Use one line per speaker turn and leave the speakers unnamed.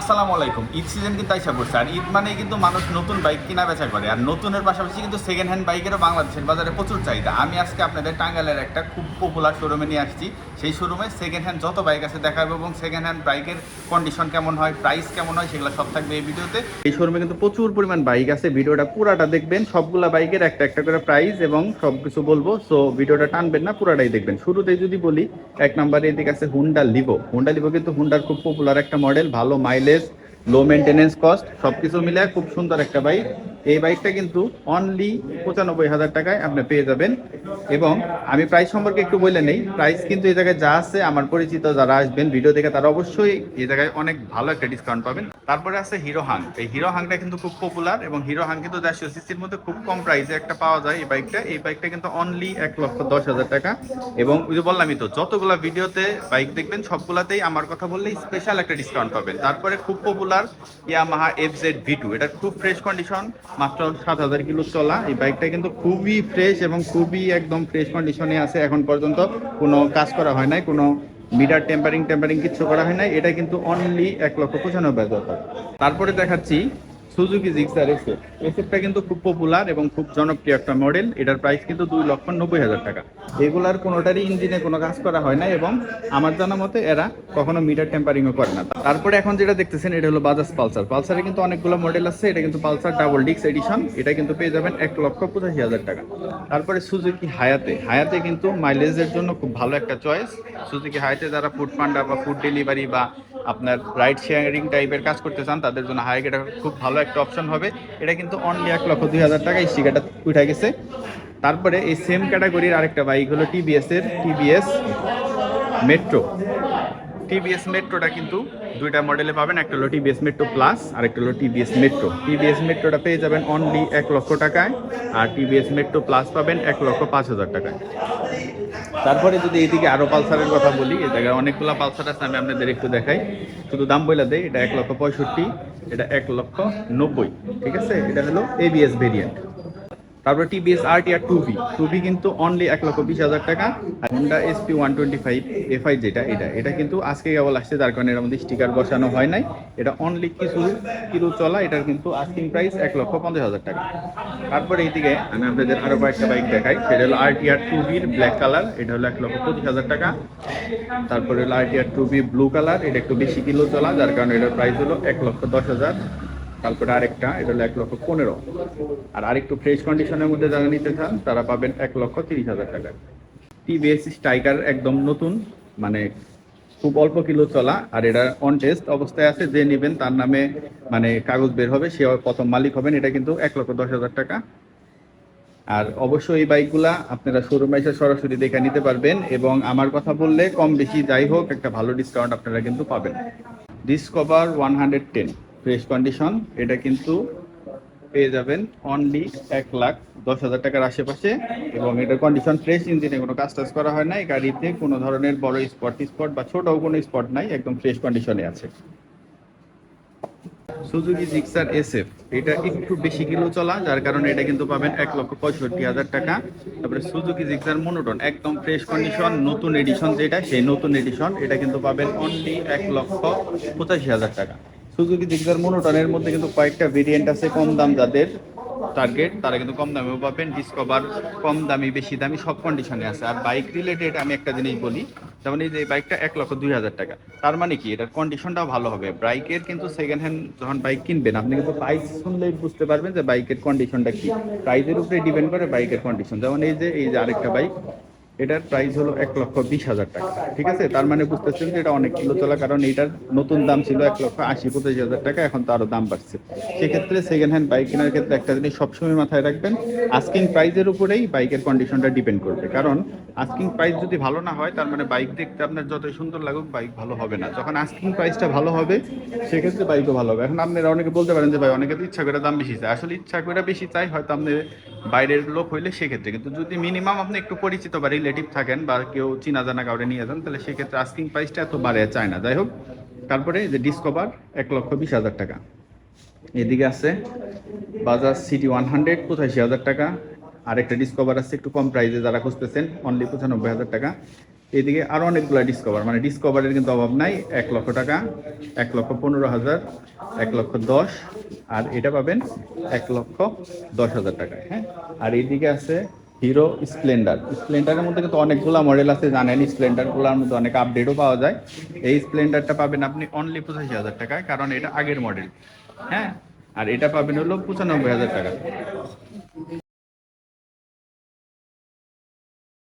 আসসালামু আলাইকুম। ঈদ সিজন কিন্তু আইসা পড়ছে, আর ঈদ মানেই কিন্তু মানুষ নতুন বাইক কিনা বেচা করে, আর নতুনের পাশাপাশি কিন্তু সেকেন্ড হ্যান্ড বাইকেরও বাংলাদেশের বাজারে প্রচুর চাহিদা। আমি আজকে আপনাদের টাঙ্গাইলের একটা খুব পপুলার শোরুমে নিয়ে আসছি। সেই শোরুমে সেকেন্ড হ্যান্ড যত বাইক আছে দেখাবো, এবং সেকেন্ড হ্যান্ড বাইকের কন্ডিশন কেমন হয়, প্রাইস কেমন হয়, সেগুলো সব থাকবে এই ভিডিওতে। এই শোরুমে কিন্তু প্রচুর পরিমাণ বাইক আছে, ভিডিওটা পুরাটা দেখবেন। সবগুলা বাইকের একটা একটা করে প্রাইস এবং সব কিছু বলবো, সো ভিডিওটা টানবেন না, পুরাটাই দেখবেন। শুরুতেই যদি বলি, এক নম্বরে এদিকে আছে হুন্ডা লিভো। হুন্ডা লিভো কিন্তু হুন্ডার খুব পপুলার একটা মডেল, ভালো মাইলেজ, লো মেনটেনেন্স কস্ট, সবকিছু মিলে খুব সুন্দর একটা বাইক। এই বাইকটা কিন্তু অনলি 95,000 টাকায় আপনি পেয়ে যাবেন। এবং আমি প্রাইস সম্পর্কে একটু বলে নেই, প্রাইস কিন্তু এই জায়গায় যা আছে, আমার পরিচিত যারা আসবেন ভিডিও দেখে তারা অবশ্যই এই জায়গায় অনেক ভালো একটা ডিসকাউন্ট পাবেন। তারপরে আছে হিরো হাং। এই হিরো হাংটা কিন্তু খুব পপুলার, এবং হিরো হাং কিন্তু 150 সিসির মধ্যে খুব কম প্রাইসে একটা পাওয়া যায়। এই বাইকটা কিন্তু অনলি 1,10,000 টাকা। এবং ওই যে বললামই তো, যতগুলা ভিডিওতে বাইক দেখবেন সবগুলাতেই আমার কথা বললেই স্পেশাল একটা ডিসকাউন্ট পাবেন। তারপরে খুব পপুলার ইয়ামাহা FZ V2, এটা খুব ফ্রেশ কন্ডিশন, মাত্র 7,000 কিলো চলা। এই বাইকটা কিন্তু খুবই ফ্রেশ এবং খুবই একদম ফ্রেশ কন্ডিশনে আছে। এখন পর্যন্ত কোনো কাজ করা হয় নাই, কোনো মিটার টেম্পারিং কিছু করা হয় নাই। এটা কিন্তু অনলি 1,95,000 টাকা। তারপরে দেখাচ্ছি সুজুকি জিক্সার এসএফ। এসএফটা কিন্তু খুব পপুলার এবং খুব জনপ্রিয় একটা মডেল। এটার প্রাইস কিন্তু 2,90,000 টাকা। এগুলার কোনোটারই ইঞ্জিনে কোনো কাজ করা হয় না, এবং আমার জানা মতে এরা কখনো মিটার টেম্পারিংও করে না। তারপরে এখন যেটা দেখতেছেন, এটা হলো বাজাজ পালসার। পালসারে কিন্তু অনেকগুলো মডেল আছে, এটা কিন্তু পালসার ডাবল ডিক্স এডিশন। এটা কিন্তু পেয়ে যাবেন 1,85,000 টাকা। তারপরে সুজুকি হায়াতে। হায়াতে কিন্তু মাইলেজের জন্য খুব ভালো একটা চয়েস। সুজুকি হায়াতে যারা ফুড পান্ডা বা ফুড ডেলিভারি বা আপনার রাইড শেয়ারিং টাইপের কাজ করতে চান, তাদের জন্য হায়াক এটা খুব ভালো একটা অপশন হবে। এটা কিন্তু অনলি 1,02,000 টাকা, এই স্টিকারটা উঠে গেছে। তারপরে এই সেম ক্যাটাগরির আরেকটা বাইক হলো টিভিএস মেট্রো। টিভিএস মেট্রোটা কিন্তু দুইটা মডেলে পাবেন, একটা হলো টিভিএস মেট্রো প্লাস আর একটা হলো টিভিএস মেট্রো। টিভিএস মেট্রোটা পেয়ে যাবেন অনলি 1,00,000 টাকায়, আর টিভিএস মেট্রো প্লাস পাবেন 1,05,000 টাকায়। তারপরে যদি এইদিকে আরো পালসারের কথা বলি, এই জায়গায় অনেকগুলো পালসার আছে, আমি আপনাদের একটু দেখাই। শুধু দাম বলে দেয়, এটা 1,65,000, এটা 1,90,000, ঠিক আছে। এটা হলো ABS ভেরিয়েন্ট। তারপর টিভিএস RTR 2V কিন্তু অনলি 1,20,000 টাকা। আর হোন্ডা SP125 FI যেটা, এটা কিন্তু আজকে কেবল আসছে, যার কারণে এর মধ্যে স্টিকার বসানো হয় নাই। এটা অনলি কিছু কিলো চলা, এটার কিন্তু আস্কিং প্রাইস 1,50,000 টাকা। তারপরে এইদিকে আমি আপনাদের আরো কয়েকটা বাইক দেখাই। সেটা হলো RTR 2Vর ব্ল্যাক কালার, এটা হলো 1,25,000 টাকা। তারপরে হলো RTR 2V ব্লু কালার, এটা একটু বেশি কিলো চলা, যার কারণে এটার প্রাইস হলো 1,10,000। তারপরে আরেকটা, এটা হলো 1,15,000। আর আরেকটু ফ্রেশ কন্ডিশনের মধ্যে যারা নিতে চান, তারা পাবেন 1,30,000 টাকা। টিভিএস স্ট্রাইকার একদম নতুন, মানে খুব অল্প কিলো চলা, আর এটা অন টেস্ট অবস্থায় আছে। যে নেবেন তার নামে মানে কাগজ বের হবে, সে প্রথম মালিক হবেন। এটা কিন্তু 1,10,000 টাকা। আর অবশ্যই এই বাইকগুলা আপনারা শোরুমে এসে সরাসরি দেখে নিতে পারবেন, এবং আমার কথা বললে কম বেশি যাই হোক একটা ভালো ডিসকাউন্ট আপনারা কিন্তু পাবেন। ডিসকভার 110 ফ্রেশ কন্ডিশন, এটা কিন্তু পেয়ে যাবেন অনলি 1,10,000 টাকার আশেপাশে। এবং এটার কন্ডিশন ফ্রেশ, ইঞ্জিনে কোনো কাজ টাজ করা হয় নাই, গাড়িতে কোনো ধরনের বড় স্পট বা ছোটও কোনো স্পট নাই, একদম ফ্রেশ কন্ডিশনে আছে। সুজুকি জিক্সার SF, এটা একটু বেশি কিলো চলা, যার কারণে এটা কিন্তু পাবেন 1,65,000 টাকা। তারপরে সুজুকি জিক্সার মনোটন, একদম ফ্রেশ কন্ডিশন, নতুন এডিশন যেটা, সেই নতুন এডিশন, এটা কিন্তু পাবেন অনলি 1,85,000 টাকা। সুজুকি জিক্সার মনোটনের মধ্যে কিন্তু কয়েকটা ভেরিয়েন্ট আছে, কম দাম যাদের টার্গেট তারা কিন্তু কম দামেও পাবেন। ডিসকভার কম দামি বেশি দামি সব কন্ডিশনে আছে। আর বাইক রিলেটেড আমি একটা জিনিস বলি, যেমন এই যে বাইকটা 1,02,000 টাকা, তার মানে কি এটার কন্ডিশনটাও ভালো হবে। বাইকের কিন্তু সেকেন্ড হ্যান্ড যখন বাইক কিনবেন, আপনি কিন্তু প্রাইস শুনলেই বুঝতে পারবেন যে বাইকের কন্ডিশনটা কি। প্রাইসের উপরে ডিপেন্ড করে বাইকের কন্ডিশন। যেমন এই যে আরেকটা বাইক, এটার প্রাইস হলো 1,20,000 টাকা, ঠিক আছে। তার মানে বুঝতেছেন যে এটা অনেক কিলো চলা, কারণ এটার নতুন দাম ছিল 1,80,85,000 টাকা, এখন তো আরো দাম বাড়ছে। সেক্ষেত্রে সেকেন্ড হ্যান্ড বাইক কেনার ক্ষেত্রে একটা জিনিস সবসময় মাথায় রাখবেন, আস্কিং প্রাইসের উপরেই বাইকের কন্ডিশনটা ডিপেন্ড করবে। কারণ আস্কিং প্রাইস যদি ভালো না হয়, তার মানে বাইক দেখতে আপনার যতই সুন্দর লাগুক, বাইক ভালো হবে না। যখন আস্কিং প্রাইসটা ভালো হবে, সেক্ষেত্রে বাইকও ভালো হবে। এখন আপনারা অনেকে বলতে পারেন যে ভাই, অনেকে তো ইচ্ছা করে দাম বেশি চায়। আসলে ইচ্ছা করে বেশি চাই হয়তো আপনি বাইরের লোক হইলে সেক্ষেত্রে, কিন্তু যদি মিনিমাম আপনি একটু পরিচিত বা রিলেটিভ থাকেন বা কেউ চিনা জানা কাউরে নিয়ে যান, তাহলে সেক্ষেত্রে আস্কিং প্রাইসটা এত বাড়ে চায় না। যাই হোক, তারপরে যে ডিসকভার 1,20,000 টাকা। এদিকে আছে বাজাজ সিটি 100 85,000 টাকা। আরেকটা ডিসকভার আছে একটু কম প্রাইসে, যারা খুঁজতেছেন অনলি 95,000 টাকা। এইদিকে আরও অনেকগুলো ডিসকভার, মানে ডিসকভারের কিন্তু অভাব নাই। 1,00,000 টাকা, 1,15,000, 1,10,000, আর এটা পাবেন 1,10,000 টাকায়। হ্যাঁ, আর এইদিকে আছে হিরো স্প্লেন্ডার। স্প্লেন্ডারের মধ্যে কিন্তু অনেকগুলো মডেল আছে, জানেন স্প্লেন্ডারগুলোর মধ্যে অনেক আপডেটও পাওয়া যায়। এই স্প্লেন্ডারটা পাবেন আপনি অনলি 85,000 টাকায়, কারণ এটা আগের মডেল। হ্যাঁ, আর এটা পাবেন হলো 95,000 টাকা।